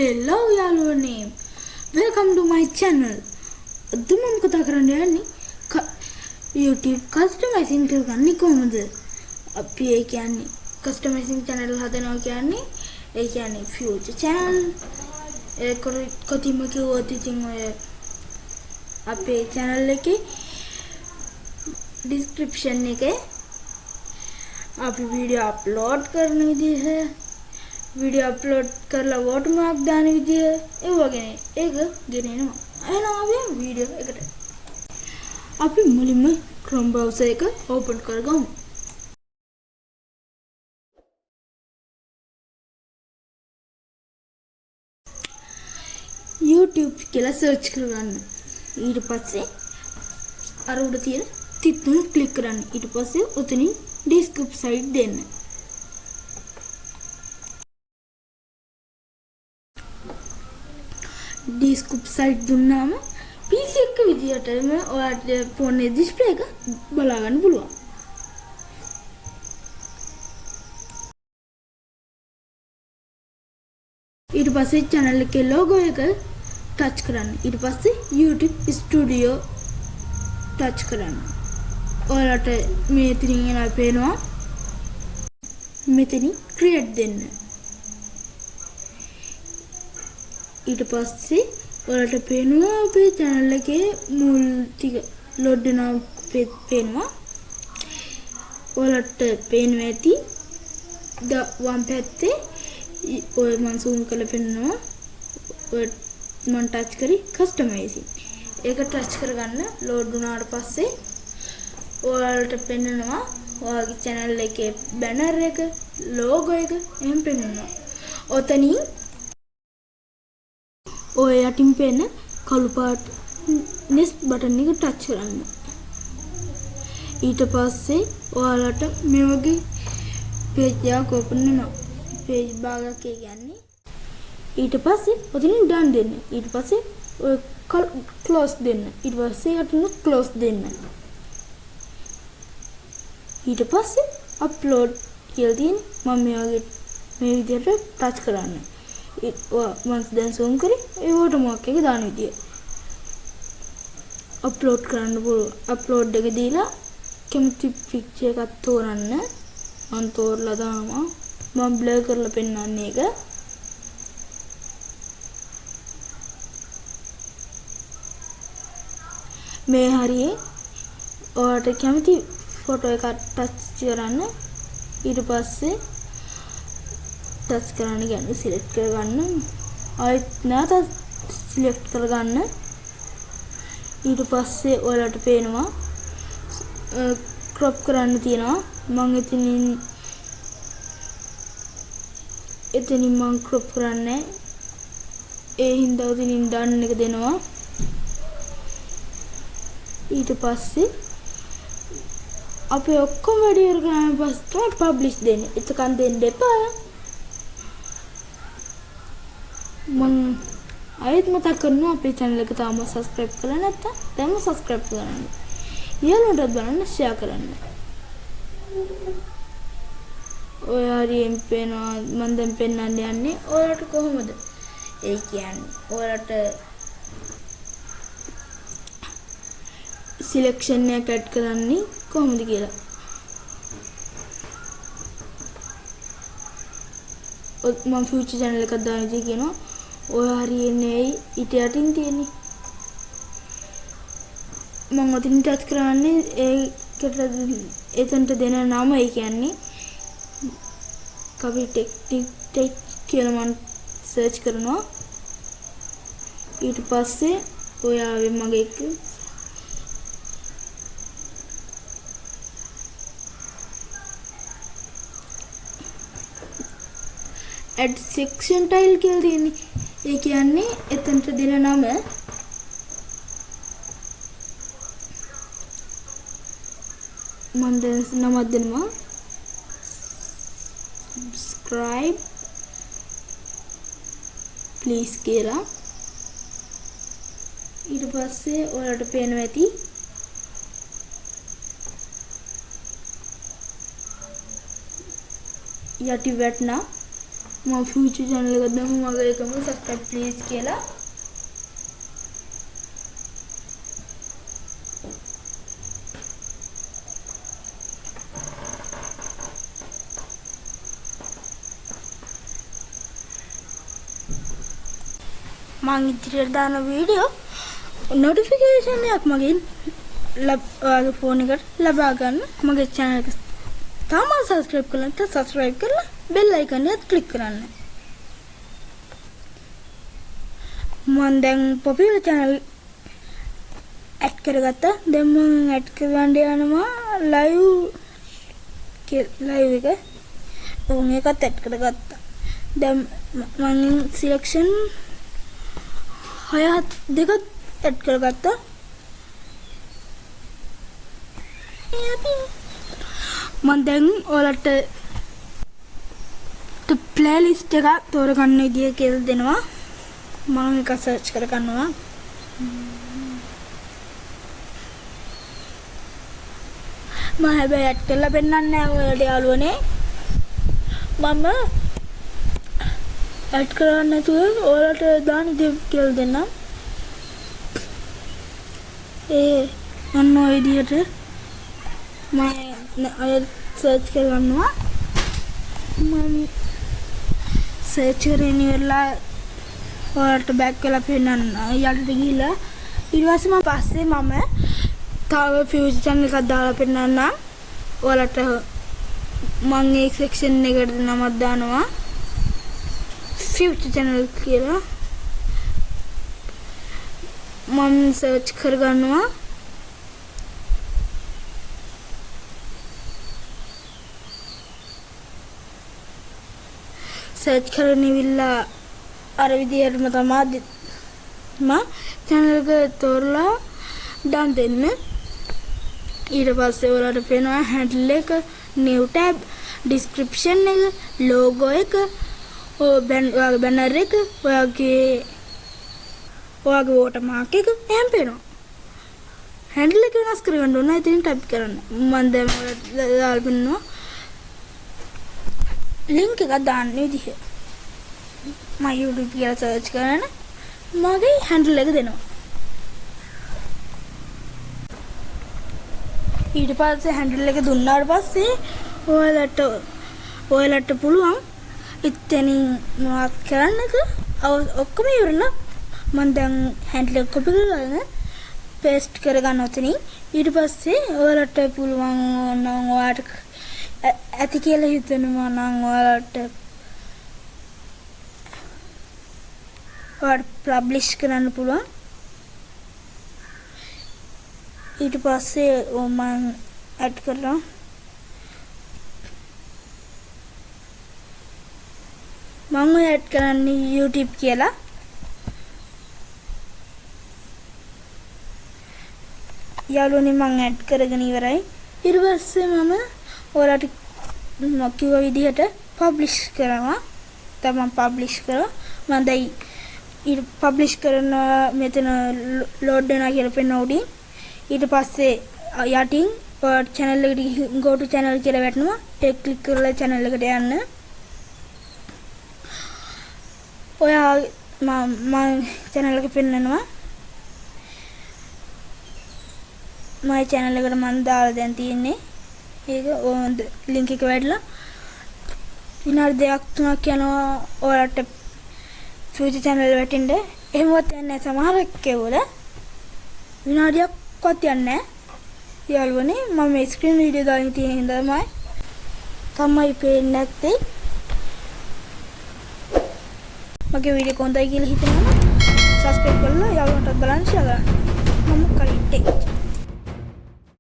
Hello යාළුවනේ, welcome to my channel. අද මම කතා කරන්න යන්නේ YouTube customizing කරගන්නේ කොහොමද? අපි ඒ කියන්නේ customizing channel හදනවා කියන්නේ ඒ කියන්නේ future channel ඒක කොටිම කිව්වොත් ඉතින් ඔය අපේ channel එකේ description එකේ අපි වීඩියෝ අප්ලෝඩ් කරන විදිහ वीडियो अपलोड करला वॉटरमार्क दाने विदिය ඒ වගේ ඒක ගෙනෙනවා. එහෙනම් අපි වීඩියෝ එකට අපි මුලින්ම Chrome browser එක open කරගමු. YouTube කියලා search කරගන්න. ඊට පස්සේ අර උඩ තියෙන තිත් තුන ක්ලික් කරන්න. ඊට පස්සේ උතනින් desktop site දෙන්න. desktop site දුන්නාම PC එක විදියටම ඔයාලට ෆෝන් එකේ display එක බලා ගන්න පුළුවන්. ඊට පස්සේ channel එකේ logo එක touch කරන්න. ඊට පස්සේ YouTube Studio touch කරන්න. ඔයාලට මෙතනින් එනවා පේනවා. මෙතනින් create දෙන්න. ඊට පස්සේ ඔයාලට පේනවා අපේ channel එකේ මුල් ටික load වෙනවා පේනවා. ඔයාලට පේනවා ඇති වම් පැත්තේ ඔය මම zoom කරලා පෙන්නනවා. ඔය මම touch කරි customizing. ඒක touch කරගන්න load වුණාට පස්සේ ඔයාලට පෙන්නනවා ඔයාගේ channel එකේ banner එක, logo එක එහෙම පෙන්නනවා. ඔතනින් ඔය යටින් පෙන්න කළු පාට next button එක touch කරන්න. ඊට පස්සේ ඔයාලට මේ වගේ page එකක් open වෙනවා. page භාගයක් කියන්නේ. ඊට පස්සේ ඔතනින් done දෙන්න. ඊට පස්සේ ඔය close දෙන්න. ඊට පස්සේ යටින් close දෙන්න. ඊට පස්සේ upload කියලා තියෙන මම මේ විදිහට touch කරන්න. මම දැන් zoom කරේ ඒ watermark එක දාන විදිය. අප්ලෝඩ් කරන්න පුළුවන්. අප්ලෝඩ් එක දීලා කැමති පික්චර් එකක් තෝරන්න. මම තෝරලා දානවා. මම බ්ලර් කරලා පෙන්නන්නේ ඒක. මේ හරියේ ඔයාලට කැමති ෆොටෝ එකක් ටච් කරන්න. ඊට පස්සේ touch කරන්න කියන්නේ select කරගන්න. ආයෙත් නැවත select කරගන්න. ඊට පස්සේ ඔයාලට පේනවා crop කරන්න තියෙනවා. මම එතනින් මම crop කරන්නේ. ඒ හින්දා උතනින් done එක දෙනවා. ඊට පස්සේ අපි ඔක්කොම වැඩි කරගෙන පස්සේ publish දෙන්න. එතකන් දෙන්න එපා. මම ආයෙත් මතක් කරනවා අපේ channel එක තාම subscribe කරලා නැත්නම් දැන්ම subscribe කරන්න. යාළුවන්ටත් බලන්න share කරන්න. ඔය හරියෙන් පේනවා මම දැන් පෙන්නන්න යන්නේ ඔයාලට කොහොමද? ඒ කියන්නේ ඔයාලට selection එක add කරන්නේ කොහොමද කියලා. මම future channel එකක් දාන ඉතින් කියනවා ඔය හරියන්නේ ඊට යටින් තියෙන්නේ. මම ඔතන ටච් කරන්නේ ඒකට එතනට දෙන නම ඒ කියන්නේ කවි ටෙක් කියලා මම සර්ච් කරනවා. ඊට පස්සේ ඔය ආවේ මගේ එක add section tile කියලා තියෙන්නේ. ඒ කියන්නේ එතනට දෙන නම මම දැන් නමක් දෙනවා. subscribe please කියලා. ඊට පස්සේ ඔයාලට පේනවා ඇති යටි වැටෙනා මම ෆියුචර් channel එකට දැම්ම මගේ එකම subscribe please කියලා. මම ඉදිරියට දාන වීඩියෝ notification එකක් මගෙන් ඔයාගේ ෆෝන් එකට ලබා ගන්න මගේ channel එක තාම subscribe කරලා නැත්නම් subscribe කරලා bell icon එකත් click කරන්න. මම දැන් popular channel add කරගත්තා. දැන් මම add කරගන්න යනවා live එක. ඒකත් add කරගත්තා. දැන් මම selection 6 add කරගත්තා. මම දැන් ඔයාලට playlist එක තෝරගන්න විදිය කියලා දෙනවා. මම එක search කරගන්නවා. මම හැබැයි add කරලා පෙන්නන්නේ නැහැ ඔයාලට යාළුවනේ. මම add කරන්න නැතුව ඔයාලට දාන දේ කියලා දෙන්නම්. ඔන්න ඔය විදියට මම search කරගන්නවා. මම search කරගෙන ඉවරලා ඔයාලට back වෙලා පෙන්නන්න යටට ගිහිල්ලා ඊට පස්සේ මම තව future channel එකක් දාලා පෙන්නන්නම්. ඔයාලට මම ඒ section එකට නමක් දානවා future channel කියලා. මම search කරගන්නවා. search කරගෙන ඉවිල්ලා අර විදියටම තමයි මම channel එක තෝරලා දාන්න දෙන්න. ඊට පස්සේ ඔයාලට පේනවා handle එක, new tab, description එක, logo එක, ඔයාගේ banner එක, ඔයාගේ watermark එක එහෙම පේනවා. handle එක වෙනස් කරගන්න ඕන. ඉතින් type කරන්න. මම දැන් ඔයාලට දාලා පෙන්නනවා. link එක දාන්න විදිහ. මම YouTube කියලා search කරන මගේ handle එක දෙනවා. ඊට පස්සේ handle එක දුන්නාට පස්සේ ඔයාලට පුළුවන් ඉතින් මොනවද කරන්නද ඔක්කොම ඉවරලා මම දැන් handle එක copy කරගෙන paste කරගන්න උතනින්. ඊට පස්සේ ඔයාලට පුළුවන් නම් ඔයාලට ඇති කියලා හිතනවා නම් ඔයාලට publish කරන්න පුළුවන්. ඊට පස්සේ මම add කරනවා. මම add කරන්නේ YouTube කියලා. යාළුවනේ මම add කරගෙන ඉවරයි. ඊට පස්සේ මම ඔයාලට කිව්ව විදිහට publish කරනවා. තමන් publish කරා. මම දැන් publish කරන මෙතන load වෙනවා කියලා පෙන්න උඩින්. ඊට පස්සේ යටින් ඔයාලට channel එකට go to channel කියලා වැටෙනවා. ඒක click කරලා channel එකට යන්න. ඔයා මම channel එක පෙන්නනවා. my channel එකට මම දාලා දැන් තියෙන්නේ. ඒක link එක වැටලා විනාඩි 2-3ක් යනවා ඔයාලට future channel වැටෙන්න. එහෙමවත් යන්නේ සමහරක් කෙවල විනාඩියක්වත් යන්නේ නැහැ. යාළුවනේ මම මේ screen video දාගෙන තියෙන හින්දා තමයි පේන්නේ නැත්තේ. මගේ වීඩියෝ කොහොඳයි කියලා හිතනවා නම් subscribe කරලා යාළුවන්ට බලන්න share කරන්න. මම කලිටේ